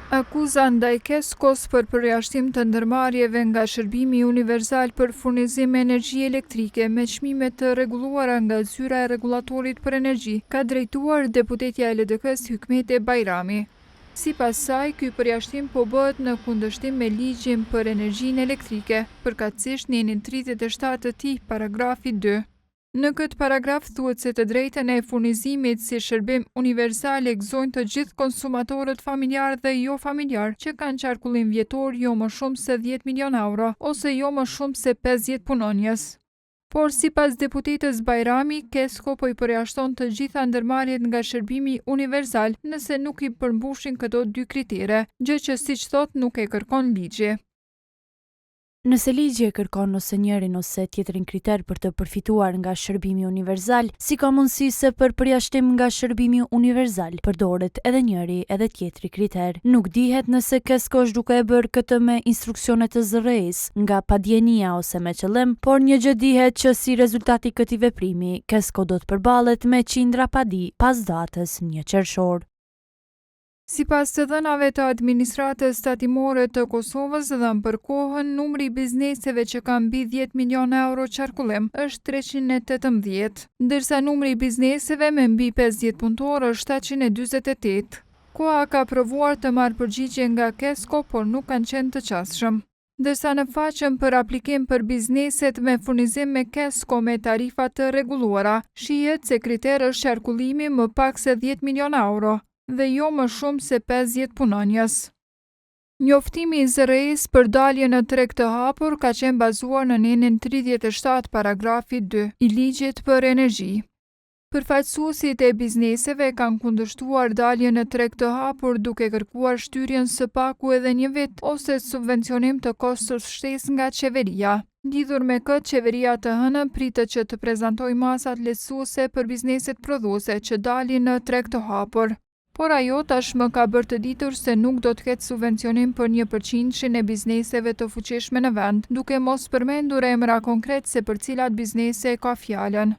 Akuza ndaj Keskos për përjashtim të ndërmarrjeve nga shërbimi universal për furnizim me energji elektrike me çmime të rregulluara nga zyra e rregullatorit për energji, ka drejtuar deputetja e LDK-s Hykmete Bajrami. Sipas saj, ky përjashtim po bëhet në kundërshtim me ligjin për energjinë elektrike, përkatësisht njenin 37 të tij, paragrafi 2. Në këtë paragraf thuhet se të drejtën e furnizimit si shërbim universal e gëzojnë të gjithë konsumatorët familjar dhe jo familjar që kanë qarkullim vjetor jo më shumë se 10 milion euro ose jo më shumë se 50 punonjës. Por sipas deputetës Bajrami, Kesko po i përjashton të gjitha ndërmarrjet nga shërbimi universal nëse nuk i përmbushin këto dy kritere, gjë që siç thot nuk e kërkon ligji. Nëse ligji e kërkon ose njërin ose tjetrin kriter për të përfituar nga shërbimi universal, si ka mundësi se për përjashtim nga shërbimi universal përdoret edhe njëri edhe tjetri kriter. Nuk dihet nëse Kesko është duke e bërë këtë me instruksione të zërrejës, nga padjenia ose me qëllim, por një gjë dihet që si rezultati këtij veprimi, Kesko do të përballet me qindra padi pas datës 1 qershor. Sipas të dhënave të administratës tatimore të Kosovës dhe për kohën, numri i bizneseve që kanë mbi 10 milion euro qarkullim është 318, ndërsa numri i bizneseve me mbi 50 punëtor është 748. Koha ka provuar të marrë përgjigje nga Kesko, por nuk kanë qenë të qasshëm. Ndërsa në faqen për aplikim për bizneset me furnizim me Kesko me tarifa të rregulluara, shihet se kriteri është qarkullimi më pak se 10 milion euro dhe jo më shumë se 50 punonjës. Njoftimi i zërrejës për dalje në treg të hapur ka qenë bazuar në nenin 37 paragrafi 2 i ligjit për energji. Përfaqësuesit e bizneseve kanë kundërshtuar daljen në treg të hapur duke kërkuar shtyrjen së paku edhe një vit ose subvencionim të kostos shtesë nga qeveria. Lidhur me këtë, qeveria të hënë pritet që të prezantojë masat lehtësuese për bizneset prodhuese që dalin në treg të hapur. Por ajo tashmë ka bërë të ditur se nuk do të ketë subvencionim për 1% e bizneseve të fuqishme në vend, duke mos përmendur emra konkret se për cilat biznese ka fjalën.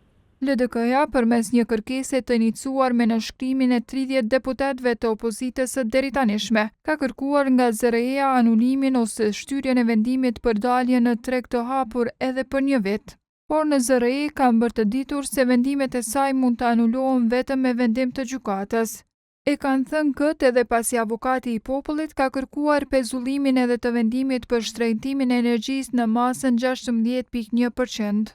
LDK-ja, përmes një kërkese të iniciuar me nënshkrimin e 30 deputetëve të opozitës së deritanishme, ka kërkuar nga zërreja anulimin ose shtyrjen e vendimit për dalje në treg të hapur edhe për një vit. Por në zërreji kanë bërë të ditur se vendimet e saj mund të anulohen vetëm me vendim të gjykatës. E kanë thënë këtë edhe pasi avokati i popullit ka kërkuar pezullimin edhe të vendimit për shtrejtimin e energjisë në masën 16.1%.